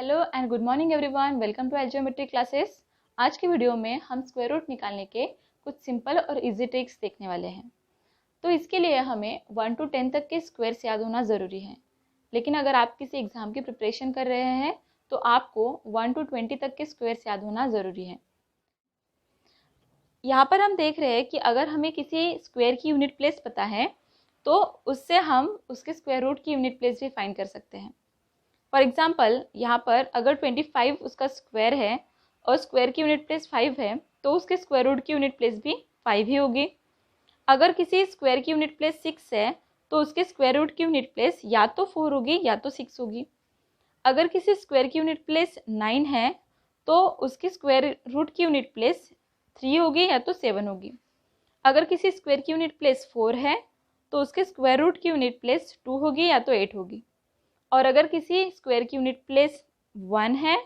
Hello and good morning everyone, welcome to algebra classes. आज की video में हम स्क्वायर रूट निकालने के कुछ सिंपल और इजी ट्रिक्स देखने वाले हैं। तो इसके लिए हमें 1 to 10 तक के स्क्वायर्स याद होना ज़रूरी है। लेकिन अगर आप किसी एग्जाम की प्रिपरेशन कर रहे हैं तो आपको 1 to 20 तक के स्क्वायर्स याद होना ज़रूरी है। यहाँ पर हम देख रहे हैं कि अगर हमें किसी स्क्वायर की यूनिट प्लेस पता है तो उससे हम उसके स्क्वायर रूट की यूनिट प्लेस भी फाइंड कर सकते हैं। फॉर एग्जाम्पल यहाँ पर अगर 25 उसका स्क्वायर है और स्क्वायर की यूनिट प्लेस 5 है तो उसके स्क्वायर रूट की यूनिट प्लेस भी 5 ही होगी। अगर किसी स्क्वायर की यूनिट प्लेस 6 है तो उसके स्क्वायर रूट की यूनिट प्लेस या तो 4 होगी या तो 6 होगी। अगर किसी स्क्वायर की यूनिट प्लेस 9 है तो उसकी स्क्वायर रूट की यूनिट प्लेस 3 होगी या तो 7 होगी। अगर किसी स्क्वायर की यूनिट प्लेस 4 है तो उसके स्क्वायर रूट की यूनिट प्लेस 2 होगी या तो 8 होगी। और अगर किसी स्क्वायर की यूनिट प्लेस 1 है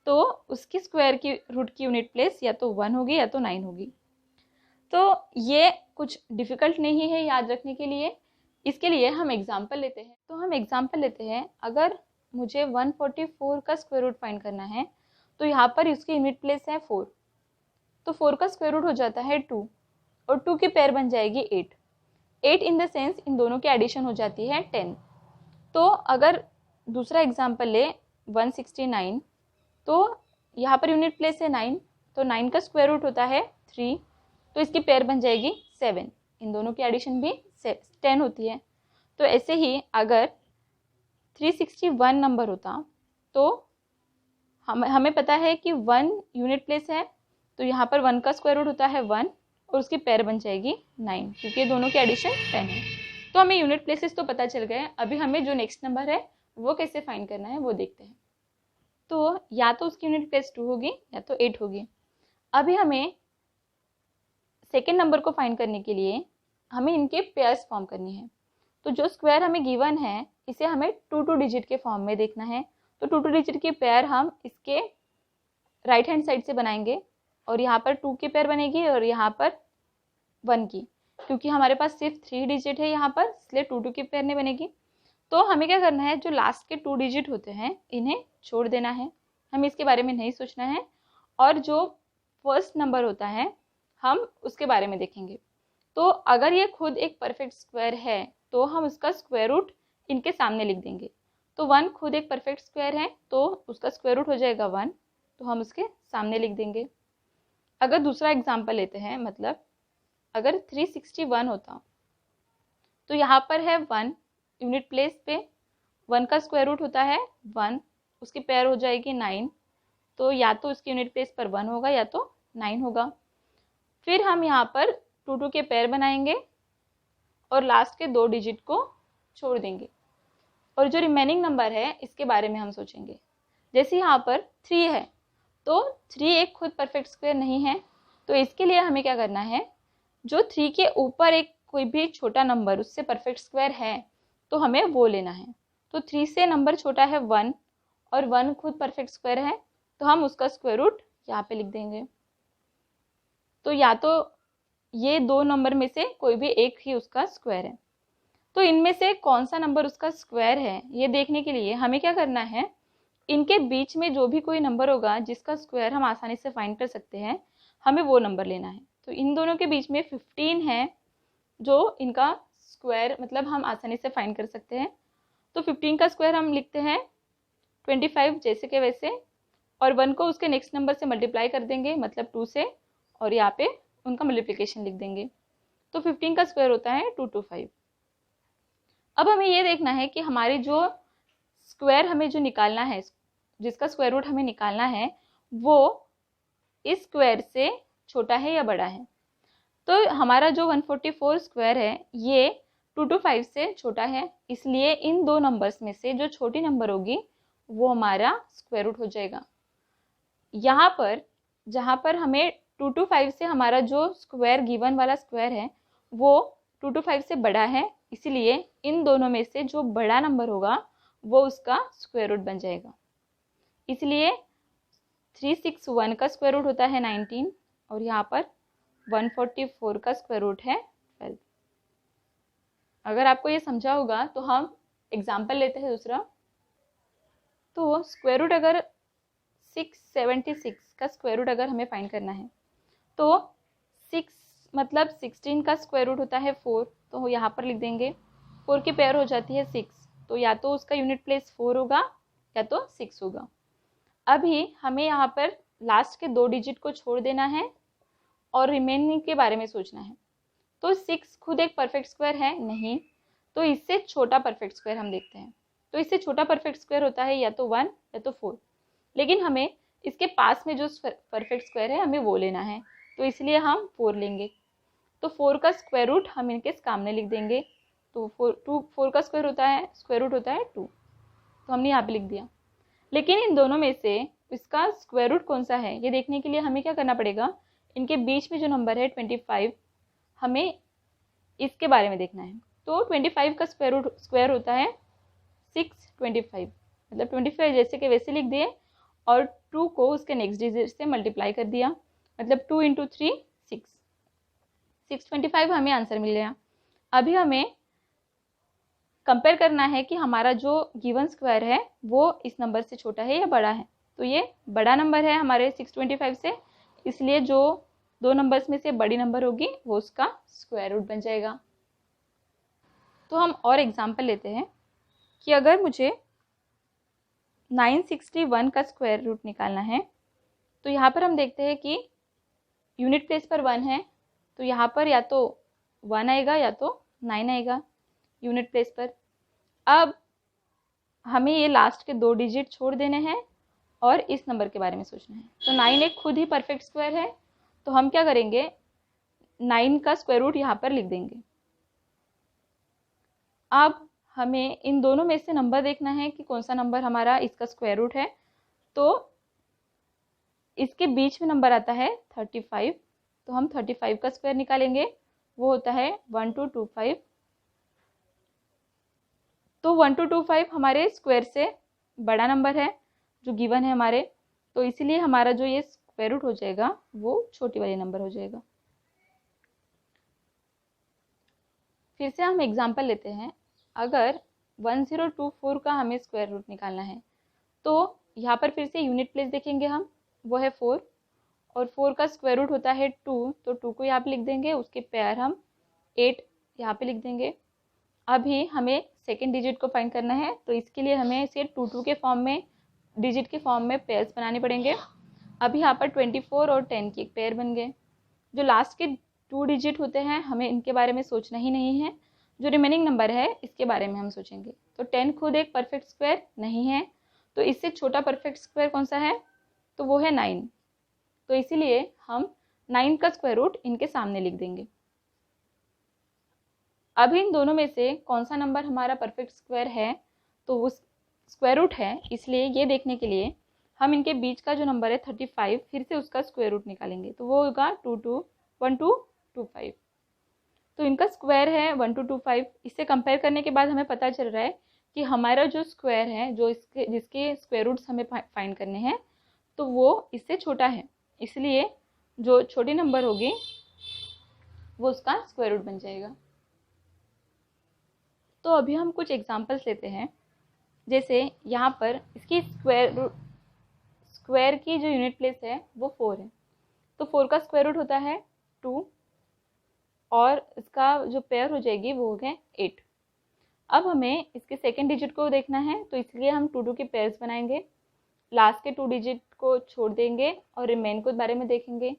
तो उसकी स्क्वायर की रूट की यूनिट प्लेस या तो 1 होगी या तो 9 होगी। तो ये कुछ डिफ़िकल्ट नहीं है याद रखने के लिए। इसके लिए हम एग्जांपल लेते हैं। अगर मुझे 144 का स्क्वायर रूट फाइंड करना है तो यहाँ पर उसकी यूनिट प्लेस है 4, तो 4 का स्क्वायर रूट हो जाता है 2 और 2 की पेयर बन जाएगी 8 इन द सेंस इन दोनों की एडिशन हो जाती है 10। तो अगर दूसरा एग्जाम्पल ले 169, तो यहाँ पर यूनिट प्लेस है 9, तो 9 का स्क्वायर रूट होता है 3, तो इसकी पेयर बन जाएगी 7। इन दोनों की एडिशन भी 10 होती है। तो ऐसे ही अगर 361 नंबर होता तो हमें पता है कि 1 यूनिट प्लेस है, तो यहाँ पर 1 का स्क्वायर रूट होता है 1 और उसकी पेयर बन जाएगी 9, क्योंकि दोनों की एडिशन 10 है। तो हमें यूनिट प्लेसेस तो पता चल गए। अभी हमें जो नेक्स्ट नंबर है वो कैसे फाइंड करना है वो देखते हैं। तो या तो उसकी यूनिट प्लेस 2 होगी या तो 8 होगी। अभी हमें सेकेंड नंबर को फाइंड करने के लिए हमें इनके पेयर्स फॉर्म करनी है। तो जो स्क्वायर हमें गिवन है इसे हमें 2 डिजिट के फॉर्म में देखना है। तो 2 डिजिट की पेयर हम इसके राइट हैंड साइड से बनाएंगे और यहाँ पर 2 की पेयर बनेगी और यहाँ पर 1 की, क्योंकि हमारे पास सिर्फ 3 डिजिट है यहाँ पर, इसलिए 2 की पेयर नहीं बनेगी। तो हमें क्या करना है, जो लास्ट के 2 डिजिट होते हैं इन्हें छोड़ देना है, हमें इसके बारे में नहीं सोचना है। और जो फर्स्ट नंबर होता है हम उसके बारे में देखेंगे। तो अगर ये खुद एक परफेक्ट स्क्वायर है तो हम उसका स्क्वायर रूट इनके सामने लिख देंगे। तो 1 खुद एक परफेक्ट स्क्वायर है तो उसका स्क्वायर रूट हो जाएगा 1, तो हम उसके सामने लिख देंगे। अगर दूसरा एग्जाम्पल लेते हैं, मतलब अगर 361 होता तो यहाँ पर है 1 यूनिट प्लेस पे, 1 का स्क्वायर रूट होता है 1, उसकी पेयर हो जाएगी 9, तो या तो उसकी यूनिट प्लेस पर 1 होगा या तो 9 होगा। फिर हम यहाँ पर 2 के पेयर बनाएंगे और लास्ट के 2 डिजिट को छोड़ देंगे और जो रिमेनिंग नंबर है इसके बारे में हम सोचेंगे। जैसे यहाँ पर 3 है तो 3 एक खुद परफेक्ट स्क्वायर नहीं है, तो इसके लिए हमें क्या करना है, जो 3 के ऊपर एक कोई भी छोटा नंबर उससे परफेक्ट स्क्वायर है तो हमें वो लेना है। तो 3 से नंबर छोटा है 1 और 1 खुद परफेक्ट स्क्वायर है, तो हम उसका स्क्वायर रूट यहाँ पे लिख देंगे। तो या तो ये 2 नंबर में से कोई भी एक ही उसका स्क्वायर है। तो इनमें से कौन सा नंबर उसका स्क्वायर है ये देखने के लिए हमें क्या करना है, इनके बीच में जो भी कोई नंबर होगा जिसका स्क्वायर हम आसानी से फाइंड कर सकते हैं, हमें वो नंबर लेना है। तो इन दोनों के बीच में 15 है जो इनका स्क्वायर मतलब हम आसानी से फाइंड कर सकते हैं। तो 15 का स्क्वायर हम लिखते हैं 25 जैसे के वैसे, और 1 को उसके नेक्स्ट नंबर से मल्टीप्लाई कर देंगे मतलब 2 से, और यहाँ पे उनका मल्टीप्लिकेशन लिख देंगे। तो 15 का स्क्वायर होता है 225। अब हमें ये देखना है कि हमारी जो स्क्वायर हमें जो निकालना है, जिसका स्क्वायर रूट हमें निकालना है, वो इस स्क्वायर से छोटा है या बड़ा है। तो हमारा जो 144 स्क्वायर है ये 225 से छोटा है, इसलिए इन 2 नंबर्स में से जो छोटी नंबर होगी वो हमारा स्क्वायर रूट हो जाएगा। यहाँ पर जहाँ पर हमें 225 से हमारा जो स्क्वायर गिवन वाला स्क्वायर है वो 225 से बड़ा है, इसलिए इन दोनों में से जो बड़ा नंबर होगा वो उसका स्क्वायर रूट बन जाएगा। इसलिए 361 का स्क्वायर रूट होता है 19 और यहाँ पर 144 का स्क्वायर रूट है 12। अगर आपको ये समझा होगा तो हम एग्जाम्पल लेते हैं दूसरा। तो स्क्वायर रूट अगर 676 का स्क्वायर रूट अगर हमें फाइंड करना है तो 6 मतलब 16 का स्क्वायर रूट होता है 4, तो यहाँ पर लिख देंगे 4 की पेयर हो जाती है 6, तो या तो उसका यूनिट प्लेस 4 होगा या तो 6 होगा। अभी हमें यहाँ पर लास्ट के 2 डिजिट को छोड़ देना है और रिमेनिंग के बारे में सोचना है। तो 6 खुद एक परफेक्ट स्क्वायर है नहीं, तो इससे छोटा परफेक्ट स्क्वायर हम देखते हैं। तो इससे छोटा परफेक्ट स्क्वायर होता है या तो 1 या तो 4, लेकिन हमें इसके पास में जो परफेक्ट स्क्वायर है हमें वो लेना है, तो इसलिए हम 4 लेंगे। तो 4 का स्क्वायर रूट हम इनके सामने लिख देंगे। तो 4 का स्क्वायर रूट होता है 2, तो हमने यहाँ पे लिख दिया। लेकिन इन दोनों में से इसका स्क्वायर रूट कौन सा है ये देखने के लिए हमें क्या करना पड़ेगा, इनके बीच में जो नंबर है 25, हमें इसके बारे में देखना है। तो 25 का स्क्वायर होता है 625, मतलब 25 जैसे कि वैसे लिख दिए और 2 को उसके नेक्स्ट डिजिट से मल्टीप्लाई कर दिया, मतलब 2 × 3 6, 625 हमें आंसर मिल गया। अभी हमें कंपेयर करना है कि हमारा जो गिवन स्क्वायर है वो इस नंबर से छोटा है या बड़ा है। तो ये बड़ा नंबर है हमारे 625 से, इसलिए जो 2 नंबर्स में से बड़ी नंबर होगी वो उसका स्क्वायर रूट बन जाएगा। तो हम और एग्जांपल लेते हैं कि अगर मुझे 961 का स्क्वायर रूट निकालना है, तो यहाँ पर हम देखते हैं कि यूनिट प्लेस पर 1 है, तो यहाँ पर या तो 1 आएगा या तो 9 आएगा यूनिट प्लेस पर। अब हमें ये लास्ट के 2 डिजिट छोड़ देने हैं और इस नंबर के बारे में सोचना है। तो 9 एक खुद ही परफेक्ट स्क्वायर है, तो हम क्या करेंगे, 9 का स्क्वायर रूट यहाँ पर लिख देंगे। अब हमें इन दोनों में से नंबर देखना है कि कौन सा नंबर हमारा इसका स्क्वायर रूट है। तो इसके बीच में नंबर आता है 35, तो हम 35 का स्क्वायर निकालेंगे, वो होता है 1225। तो 1225 हमारे स्क्वायर से बड़ा नंबर है जो गिवन है हमारे, तो इसीलिए हमारा जो ये स्क्वायर रूट हो जाएगा वो छोटी वाली नंबर हो जाएगा। फिर से हम एग्जांपल लेते हैं। अगर 1024 का हमें स्क्वायर रूट निकालना है, तो यहाँ पर फिर से यूनिट प्लेस देखेंगे हम, वो है 4 और 4 का स्क्वायर रूट होता है 2, तो 2 को यहाँ पे लिख देंगे, उसके पेयर हम 8 यहाँ पे लिख देंगे। अभी हमें सेकेंड डिजिट को फाइंड करना है, तो इसके लिए हमें इसे 2 के फॉर्म में, डिजिट के फॉर्म में पेयर्स बनाने पड़ेंगे। अभी यहाँ पर 24 और 10 की एक पेयर बन गए। जो लास्ट के 2 डिजिट होते हैं हमें इनके बारे में सोचना ही नहीं है, जो रिमेनिंग नंबर है इसके बारे में हम सोचेंगे। तो 10 खुद एक परफेक्ट स्क्वायर नहीं है, तो इससे छोटा परफेक्ट स्क्वायर कौन सा है, तो वो है 9, तो इसीलिए हम 9 का स्क्वायर रूट इनके सामने लिख देंगे। अभी इन दोनों में से कौन सा नंबर हमारा परफेक्ट स्क्वायर है, तो वो स्क्वायर रूट है, इसलिए ये देखने के लिए हम इनके बीच का जो नंबर है 35 फिर से उसका स्क्वायर रूट निकालेंगे, तो वो होगा 1225। तो इनका स्क्वायर है 1225। इससे कंपेयर करने के बाद हमें पता चल रहा है कि हमारा जो स्क्वायर है, जो जिसके स्क्वायर रूट्स हमें फाइंड करने हैं, तो वो इससे छोटा है, इसलिए जो छोटी नंबर होगी वो उसका स्क्वायर रूट बन जाएगा। तो अभी हम कुछ एग्जांपल्स लेते हैं। जैसे यहाँ पर इसकी स्क्वायर की जो यूनिट प्लेस है वो 4 है, तो 4 का स्क्वायर रूट होता है 2 और इसका जो पेयर हो जाएगी वो हो गए 8। अब हमें इसके सेकेंड डिजिट को देखना है, तो इसलिए हम 2 के पेयर्स बनाएंगे, लास्ट के 2 डिजिट को छोड़ देंगे और रिमेन को बारे में देखेंगे।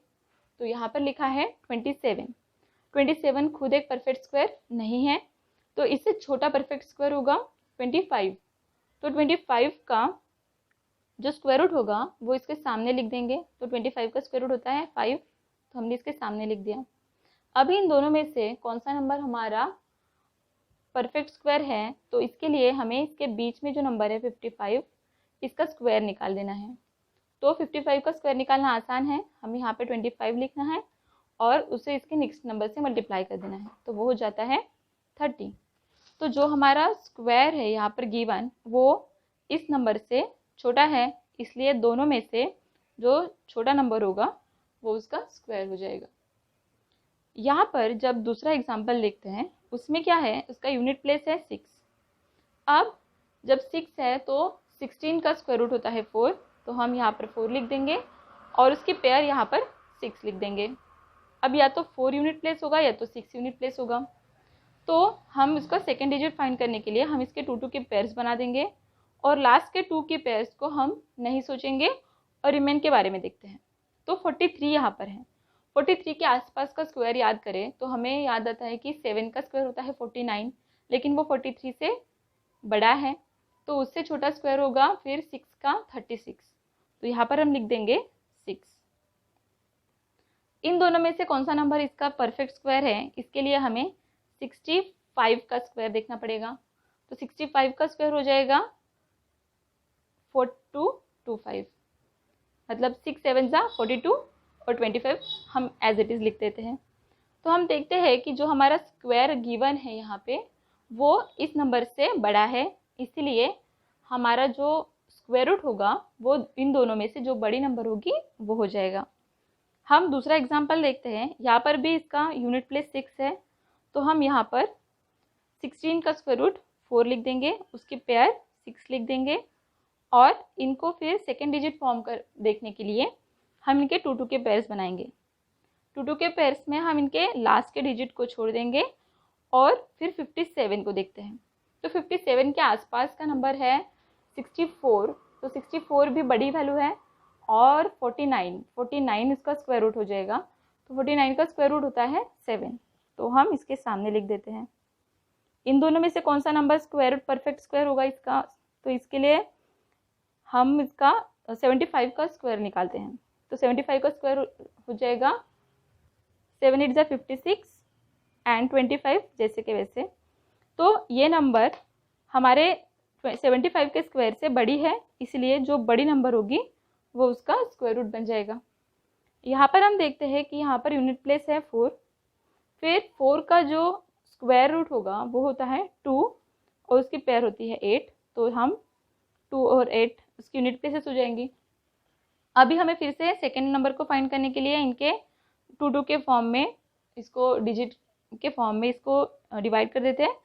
तो यहाँ पर लिखा है 27 खुद एक परफेक्ट स्क्वायर नहीं है, तो इससे छोटा परफेक्ट स्क्वायर होगा 25। तो 25 का जो स्क्वायर रूट होगा वो इसके सामने लिख देंगे, तो 25 का स्क्वायर रूट होता है 5, तो हमने इसके सामने लिख दिया। अभी इन दोनों में से कौन सा नंबर हमारा परफेक्ट स्क्वायर है, तो इसके लिए हमें इसके बीच में जो नंबर है 55 इसका स्क्वायर निकाल देना है। तो 55 का स्क्वायर निकालना आसान है, हमें यहाँ पे 25 लिखना है और उसे इसके नेक्स्ट नंबर से मल्टीप्लाई कर देना है, तो वो हो जाता है 30। तो जो हमारा स्क्वायर है यहाँ पर गिवन वो इस नंबर से छोटा है, इसलिए दोनों में से जो छोटा नंबर होगा वो उसका स्क्वायर हो जाएगा। यहाँ पर जब दूसरा एग्जाम्पल देखते हैं उसमें क्या है, उसका यूनिट प्लेस है 6। अब जब 6 है तो 16 का स्क्वायर रूट होता है 4, तो हम यहाँ पर 4 लिख देंगे और उसकी पेयर यहाँ पर 6 लिख देंगे। अब या तो 4 यूनिट प्लेस होगा या तो 6 यूनिट प्लेस होगा। तो हम इसका सेकेंड डिजिट फाइंड करने के लिए हम इसके 2 के पेयर्स बना देंगे और लास्ट के 2 के पेयर्स को हम नहीं सोचेंगे और रिमेन के बारे में देखते हैं। तो 43 यहाँ पर है। 43 के आसपास का स्क्वायर याद करें तो हमें याद आता है कि 7 का स्क्वायर होता है 49, लेकिन वो 43 से बड़ा है, तो उससे छोटा स्क्वायर होगा फिर 6 का 36। तो यहाँ पर हम लिख देंगे 6। इन दोनों में से कौन सा नंबर इसका परफेक्ट स्क्वायर है, इसके लिए हमें 65 का स्क्वायर देखना पड़ेगा। तो 65 का स्क्वायर हो जाएगा 4225, मतलब 6 7 जा 42 और 25 हम एज इट इज़ लिख देते हैं। तो हम देखते हैं कि जो हमारा स्क्वायर गिवन है यहाँ पे वो इस नंबर से बड़ा है, इसलिए हमारा जो स्क्वायर रूट होगा वो इन दोनों में से जो बड़ी नंबर होगी वो हो जाएगा। हम दूसरा एग्जांपल देखते हैं। यहाँ पर भी इसका यूनिट प्लेस 6 है, तो हम यहाँ पर 16 का स्क्वायर रूट 4 लिख देंगे, उसकी पेयर 6 लिख देंगे और इनको फिर सेकेंड डिजिट फॉर्म कर देखने के लिए हम इनके 2 के पेयर्स बनाएंगे। 2 के पेयर्स में हम इनके लास्ट के डिजिट को छोड़ देंगे और फिर 57 को देखते हैं। तो 57 के आसपास का नंबर है 64, तो 64 भी बड़ी वैल्यू है और 49 इसका स्क्वायर रूट हो जाएगा। तो 49 का स्क्वायर रूट होता है 7, तो हम इसके सामने लिख देते हैं। इन दोनों में से कौन सा number square root perfect square होगा इसका, तो इसके लिए हम इसका 75 का स्क्वायर निकालते हैं। तो 75 का स्क्वायर हो जाएगा 7 8 जा 56 एंड 25 जैसे के वैसे। तो ये नंबर हमारे 75 के स्क्वायर से बड़ी है, इसलिए जो बड़ी नंबर होगी वो उसका स्क्वायर रूट बन जाएगा। यहाँ पर हम देखते हैं कि यहाँ पर यूनिट प्लेस है 4, फिर 4 का जो स्क्वायर रूट होगा वो होता है 2 और उसकी पेयर होती है 8, तो हम 2 और 8 उसकी यूनिट प्लेसेस हो जाएंगी। अभी हमें फिर से सेकेंड नंबर को फाइंड करने के लिए इनके 2 के फॉर्म में, इसको डिजिट के फॉर्म में इसको डिवाइड कर देते हैं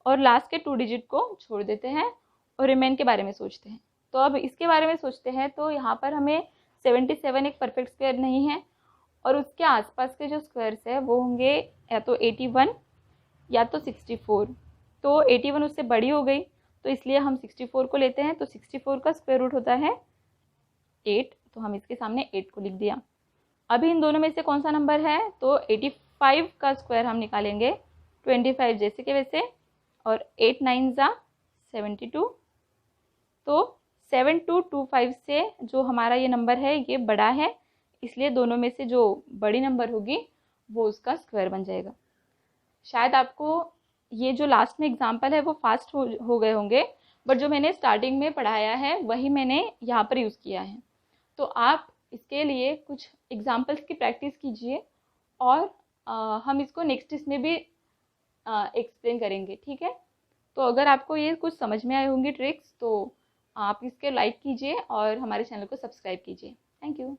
और लास्ट के 2 डिजिट को छोड़ देते हैं और रिमेन के बारे में सोचते हैं। तो अब इसके बारे में सोचते हैं, तो यहाँ पर हमें 77 एक परफेक्ट स्क्वायर नहीं है और उसके आसपास के जो स्क्वायर्स है वो होंगे या तो 81 या तो 64। तो 81 उससे बड़ी हो गई, तो इसलिए हम 64 को लेते हैं। तो 64 का स्क्वायर रूट होता है 8, तो हम इसके सामने 8 को लिख दिया। अभी इन दोनों में से कौन सा नंबर है, तो 85 का स्क्वायर हम निकालेंगे 25 जैसे के वैसे और 8 9 जा 72। तो 7225 से जो हमारा ये नंबर है ये बड़ा है, इसलिए दोनों में से जो बड़ी नंबर होगी वो उसका स्क्वायर बन जाएगा। शायद आपको ये जो लास्ट में एग्जांपल है वो फास्ट हो गए होंगे, बट जो मैंने स्टार्टिंग में पढ़ाया है वही मैंने यहाँ पर यूज़ किया है। तो आप इसके लिए कुछ एग्जांपल्स की प्रैक्टिस कीजिए और हम इसको नेक्स्ट इसमें भी एक्सप्लेन करेंगे, ठीक है। तो अगर आपको ये कुछ समझ में आई होंगी ट्रिक्स, तो आप इसके लाइक कीजिए और हमारे चैनल को सब्सक्राइब कीजिए। Thank you.